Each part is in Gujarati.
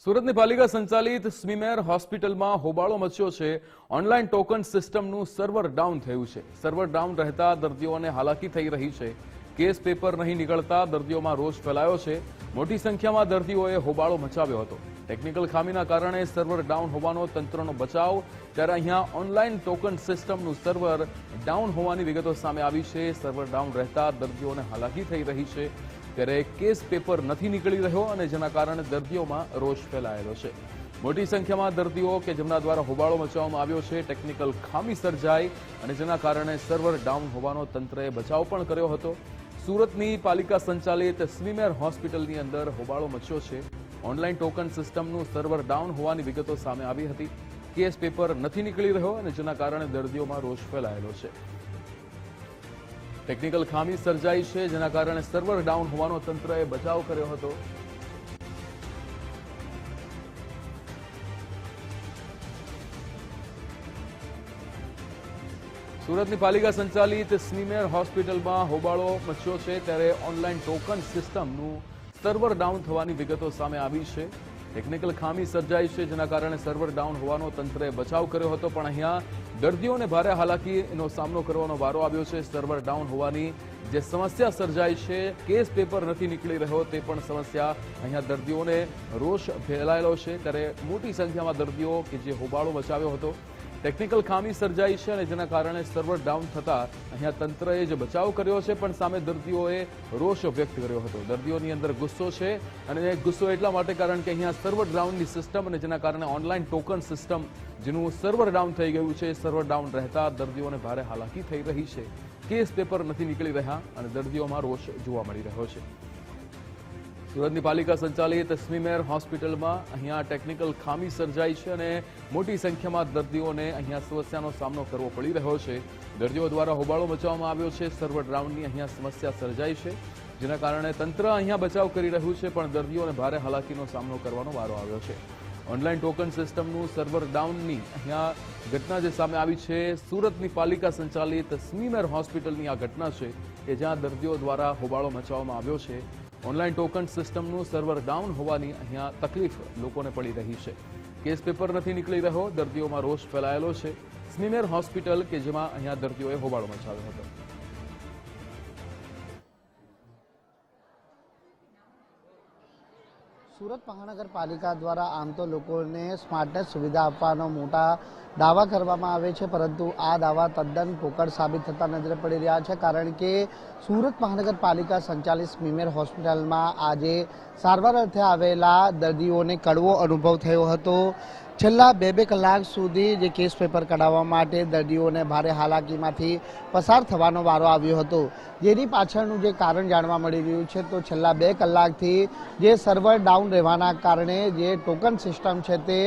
સુરતની પાલિકા સંચાલિત સ્મીમેર હોસ્પિટલમાં હોબાળો મચ્યો છે। ઓનલાઈન ટોકન સિસ્ટમનું સર્વર ડાઉન થયું છે। સર્વર ડાઉન રહેતા દર્દીઓને હાલાકી થઈ રહી છે। કેસ પેપર નહીં નીકળતા દર્દીઓમાં રોષ ફેલાયો છે। મોટી સંખ્યામાં દર્દીઓએ હોબાળો મચાવ્યો હતો। ટેકનિકલ ખામીના કારણે સર્વર ડાઉન હોવાનો તંત્રનો બચાવ। ત્યારે અહીંયા ઓનલાઈન ટોકન સિસ્ટમનું સર્વર ડાઉન હોવાની વિગતો સામે આવી છે। સર્વર ડાઉન રહેતા દર્દીઓને હાલાકી થઈ રહી છે। ત્યારે કેસ પેપર નથી નીકળી રહ્યો અને જેના કારણે દર્દીઓમાં રોષ ફેલાયેલો છે। મોટી સંખ્યામાં દર્દીઓ કે જેમના દ્વારા હોબાળો મચાવવામાં આવ્યો છે। ટેકનિકલ ખામી સર્જાઈ અને જેના કારણે સર્વર ડાઉન હોવાનો તંત્રએ બચાવ પણ કર્યો હતો। સુરતની પાલિકા સંચાલિત સ્મીમેર હોસ્પિટલની અંદર હોબાળો મચ્યો છે। ઓનલાઈન ટોકન સિસ્ટમનું સર્વર ડાઉન હોવાની વિગતો સામે આવી હતી। કેસ પેપર નથી નીકળી રહ્યો અને જેના કારણે દર્દીઓમાં રોષ ફેલાયેલો છે। ટેકનિકલ ખામી સર્જાઈ છે જેના કારણે સર્વર ડાઉન હોવાનો તંત્રએ બચાવ કર્યો હતો। સુરતની પાલિકા સંચાલિત સ્મીમેર હોસ્પિટલમાં હોબાળો મચ્યો છે ત્યારે ઓનલાઈન ટોકન સિસ્ટમનું સર્વર ડાઉન થવાની વિગતો સામે આવી છે। ટેકનિકલ ખામી સર્જાઈ છે જેના કારણે સર્વર ડાઉન હોવાનો તંત્રએ બચાવ કર્યો હતો પણ અહીંયા દર્દીઓને ભારે હાલાકીનો સામનો કરવાનો વારો આવ્યો છે। સર્વર ડાઉન હોવાની જે સમસ્યા સર્જાઈ છે, કેસ પેપર નથી નીકળી રહ્યો તે પણ સમસ્યા અહીંયા દર્દીઓને રોષ ફેલાયેલો છે। ત્યારે મોટી સંખ્યામાં દર્દીઓ કે જે હોબાળો મચાવ્યો હતો, ટેકનિકલ ખામી સર્જાઈ છે અને જેના કારણે સર્વર ડાઉન થતા અહીંયા તંત્રએ જે બચાવ કર્યો છે પણ સામે દર્દીઓએ રોષ વ્યક્ત કર્યો હતો। દર્દીઓની અંદર ગુસ્સો છે અને ગુસ્સો એટલા માટે કારણ કે અહીંયા સર્વર ડાઉનની સિસ્ટમ અને જેના કારણે ઓનલાઈન ટોકન સિસ્ટમ જેનું સર્વર ડાઉન થઈ ગયું છે, સર્વર ડાઉન રહેતા દર્દીઓને ભારે હાલાકી થઈ રહી છે। કેસ પેપર નથી નીકળી રહ્યા અને દર્દીઓમાં રોષ જોવા મળી રહ્યો છે। સુરતની પાલિકા સંચાલિત સ્મીમેર હોસ્પિટલમાં અહીંયા ટેકનિકલ ખામી સર્જાઈ છે અને મોટી સંખ્યામાં દર્દીઓને અહીંયા સમસ્યાનો સામનો કરવો પડી રહ્યો છે। દર્દીઓ દ્વારા હોબાળો મચાવવામાં આવ્યો છે। સર્વર ડાઉનની અહીંયા સમસ્યા સર્જાઈ છે જેના કારણે તંત્ર અહીંયા બચાવ કરી રહ્યું છે પણ દર્દીઓને ભારે હાલાકીનો સામનો કરવાનો વારો આવ્યો છે। ઓનલાઈન ટોકન સિસ્ટમનું સર્વર ડાઉનની અહીંયા ઘટના જે સામે આવી છે, સુરતની પાલિકા સંચાલિત સ્મીમેર હોસ્પિટલની આ ઘટના છે કે જ્યાં દર્દીઓ દ્વારા હોબાળો મચાવવામાં આવ્યો છે। ઓનલાઈન ટોકન સિસ્ટમનું સર્વર ડાઉન હોવાની અહીંયા તકલીફ લોકોને પડી રહી છે। કેસ પેપર નથી નીકળી રહ્યો, દર્દીઓમાં રોષ ફેલાયેલો છે। સ્મીમેર હોસ્પિટલ કે જેમાં અહીંયા દર્દીઓએ હોબાળો મચાવ્યો હતો। સુરત મહાનગરપાલિકા દ્વારા આમ તો લોકોને સ્માર્ટનેસ સુવિધા આપવાનો મોટા દાવા કરવામાં આવે છે પરંતુ આ દાવા તદ્દન પોકળ સાબિત થતા નજરે પડી રહ્યા છે કારણ કે સુરત મહાનગરપાલિકા સંચાલિત સ્મીમેર હોસ્પિટલમાં આજે સારવાર અર્થે આવેલા દર્દીઓને કડવો અનુભવ થયો હતો। છેલ્લા બે કલાક સુધી જે કેસ પેપર કઢાવવા માટે દર્દીઓને ભારે હાલાકીમાંથી પસાર થવાનો વારો આવ્યો હતો, જેની પાછળનું જે કારણ જાણવા મળી રહ્યું છે તો છેલ્લા 2 કલાકથી જે સર્વર ડાઉન રહેવાના કારણે જે ટોકન સિસ્ટમ છે તે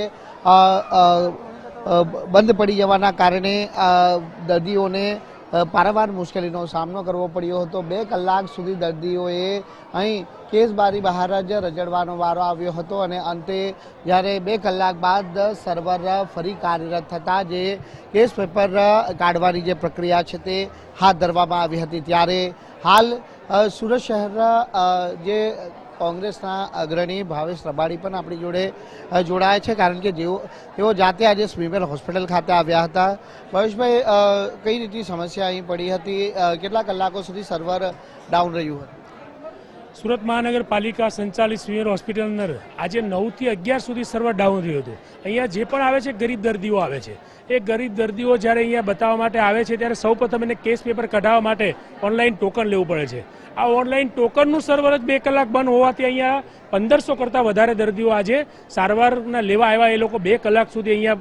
બંધ પડી જવાના કારણે દર્દીઓને પારાવાર મુશ્કેલીનો સામનો કરવો પડ્યો હતો। 2 કલાક સુધી દર્દીઓએ અહીં કેસ બારી બહાર જ રજડવાનો વારો આવ્યો હતો અને અંતે જ્યારે 2 કલાક બાદ સર્વર ફરી કાર્યરત થતાં જે કેસ પેપર કાઢવાની જે પ્રક્રિયા છે તે હાથ ધરવામાં આવી હતી ત્યારે હાલ સુરત શહેર જે કોંગ્રેસના અગ્રણી ભાવેશ રબાડી પણ આપણી જોડે જોડાયા છે કારણ કે તેઓ જાતે આજે સ્મીમેર હોસ્પિટલ ખાતે આવ્યા હતા। ભાવેશભાઈ, કઈ રીતની સમસ્યા અહીં પડી હતી, કેટલા કલાકો સુધી સર્વર ડાઉન રહ્યું હતું? સુરત મહાનગરપાલિકા સંચાલિત સ્મીમેર હોસ્પિટલ અંદર આજે 9 થી 11 સુધી સર્વર ડાઉન રહ્યું હતું। અહીંયા જે પણ આવે છે ગરીબ દર્દીઓ આવે છે। એ ગરીબ દર્દીઓ જ્યારે અહીંયા બતાવવા માટે આવે છે ત્યારે સૌપ્રથમ એને કેસ પેપર કઢાવવા માટે ઓનલાઈન ટોકન લેવું પડે છે। આ ઓનલાઈન ટોકનનું સર્વર જ 2 કલાક બંધ હોવાથી અહીંયા 1500 કરતાં વધારે દર્દીઓ આજે સારવારના લેવા આવ્યા। એ લોકો 2 કલાક સુધી અહીંયા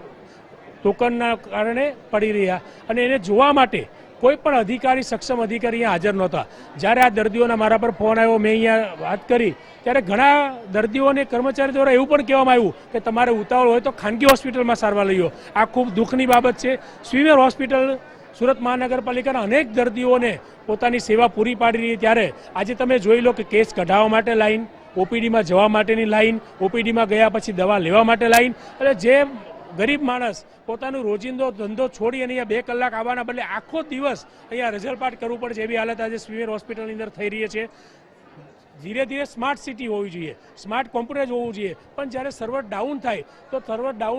ટોકનના કારણે પડી રહ્યા અને એને જોવા માટે કોઈ પણ અધિકારી, સક્ષમ અધિકારી અહીંયા હાજર નહોતા। જ્યારે આ દર્દીઓના મારા પર ફોન આવ્યો, મેં અહીંયા વાત કરી ત્યારે ઘણા દર્દીઓને કર્મચારી દ્વારા એવું પણ કહેવામાં આવ્યું કે તમારે ઉતાવળ હોય તો ખાનગી હોસ્પિટલમાં સારવાર લઈ લો। આ ખૂબ દુઃખની બાબત છે। સ્મીમેર હોસ્પિટલ સુરત મહાનગરપાલિકાના અનેક દર્દીઓને પોતાની સેવા પૂરી પાડી રહી ત્યારે આજે તમે જોઈ લો કે કેસ કઢાવવા માટે લાઈન, ઓપીડીમાં જવા માટેની લાઈન, ઓપીડીમાં ગયા પછી દવા લેવા માટે લાઈન અને જે ગરીબ માણસ પોતાનું રોજિંદો ધંધો છોડી અને અહીંયા 2 કલાક આવવાના બદલે આખો દિવસ અહીંયા રઝળપાટ કરવું પડે છે એવી હાલત આજે સ્મીમેર હોસ્પિટલની અંદર થઈ રહી છે। ધીરે ધીરે સ્માર્ટ સિટી હોવી જોઈએ, સ્માર્ટ કોમ્પ્યુટરાઇઝ હોવું જોઈએ, પણ જ્યારે સર્વર ડાઉન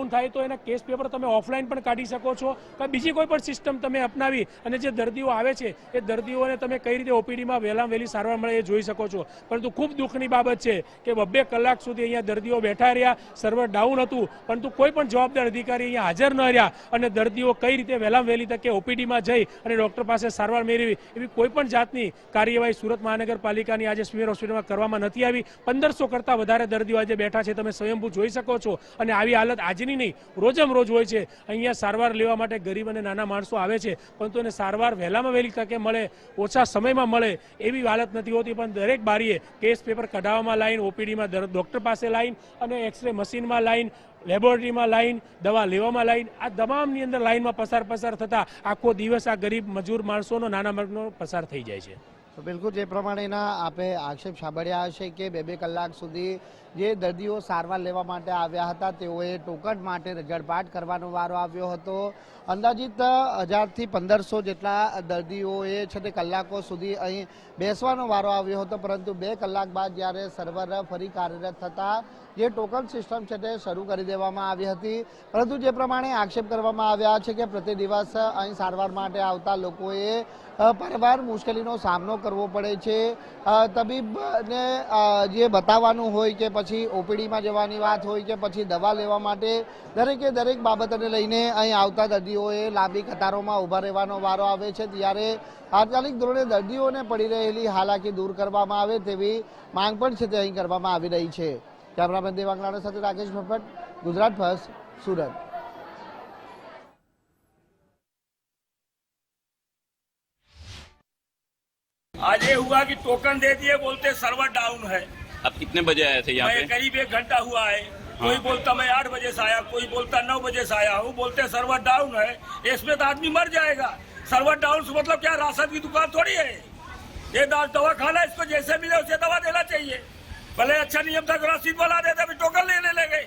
થાય તો એના કેસ પેપર તમે ઓફલાઈન પણ કાઢી શકો છો કે બીજી કોઈ પણ સિસ્ટમ તમે અપનાવી અને જે દર્દીઓ આવે છે એ દર્દીઓને તમે કઈ રીતે ઓપીડીમાં વહેલામાં વહેલી સારવાર મળે એ જોઈ શકો છો. પરંતુ ખૂબ દુઃખની બાબત છે કે 2 કલાક સુધી અહીંયા દર્દીઓ બેઠા રહ્યા, સર્વર ડાઉન હતું, પરંતુ કોઈ પણ જવાબદાર અધિકારી અહીંયા હાજર ન રહ્યા અને દર્દીઓ કઈ રીતે વહેલામાં વહેલી તકે ઓપીડીમાં જઈ અને ડોક્ટર પાસે સારવાર મેળવી એવી કોઈ પણ જાતની કાર્યવાહી સુરત મહાનગરપાલિકાની આજે સ્મીમેર હોસ્પિટલમાં કરવામાં નથી આવી. 1500 કરતાં વધારે દર્દીઓ આજે બેઠા છે, તમે સ્વયંભૂ જોઈ શકો છો. અને આવી હાલત આજની નહીં, રોજમ રોજ હોય છે. અહીંયા સારવાર લેવા માટે ગરીબ અને નાના માણસો આવે છે, પરંતુ એને સારવાર વહેલામાં વહેલી તકે મળે, ઓછા સમયમાં મળે એવી હાલત નથી હોતી. પણ દરેક બારીએ કેસ પેપર કઢાવવામાં લાઈન, ઓપીડીમાં ડોક્ટર પાસે લાઈન અને એક્સરે મશીનમાં લાઈન, લેબોરેટરીમાં લાઈન, દવા લેવામાં લાઈન, આ તમામની અંદર લાઈનમાં પસાર થતા આખો દિવસ આ ગરીબ મજૂર માણસોનો, નાના વર્ગનો પસાર થઈ જાય છે. તો બિલકુલ જે પ્રમાણેના આપે આક્ષેપ સાંભળ્યા હશે કે 2 કલાક સુધી જે દર્દીઓ સારવાર લેવા માટે આવ્યા હતા તેઓએ ટોકન માટે રજળપાટ કરવાનો વારો આવ્યો હતો. અંદાજિત 1000 થી 1500 જેટલા દર્દીઓએ છે તે કલાકો સુધી અહીં બેસવાનો વારો આવ્યો હતો, પરંતુ 2 કલાક બાદ જ્યારે સર્વર ફરી કાર્યરત થતા જે ટોકન સિસ્ટમ છે તે શરૂ કરી દેવામાં આવી હતી. પરંતુ જે પ્રમાણે આક્ષેપ કરવામાં આવ્યા છે કે પ્રતિ દિવસ અહીં સારવાર માટે આવતા લોકોએ પરવાર મુશ્કેલીનો સામનો કરવો પડે છે. તબીબને જે બતાવવાનું હોય કે પછી ઓપીડીમાં જવાની વાત હોય કે પછી દવા લેવા માટે દરેક બાબતને લઈને અહીં આવતા દર્દીઓએ લાંબી કતારોમાં ઊભા રહેવાનો વારો આવે છે. ત્યારે તાત્કાલિક ધોરણે દર્દીઓને પડી રહેલી હાલાકી દૂર કરવામાં આવે તેવી માંગ પણ છે તે અહીં કરવામાં આવી રહી છે. કેમેરામેન દેવાંગનાના સાથે રાકેશ ભટ્ટ, ગુજરાત ફર્સ્ટ, સુરત. आज ये हुआ कि टोकन दे दिए, बोलते सर्वर डाउन है. आप कितने बजे आए थे यहाँ मैं पे? करीब 1 घंटा हुआ है. कोई बोलता मैं 8 बजे से आया, कोई बोलता 9 बजे से आया हूँ. बोलते सर्वर डाउन है, इसमें तो आदमी मर जाएगा. सर्वर डाउन से मतलब क्या, राशन की दुकान थोड़ी है ये. दवा खाना, इसको जैसे मिले उसे दवा देना चाहिए. भले अच्छा नियम था, रसीद वाला देते, अभी टोकन लेने लगे.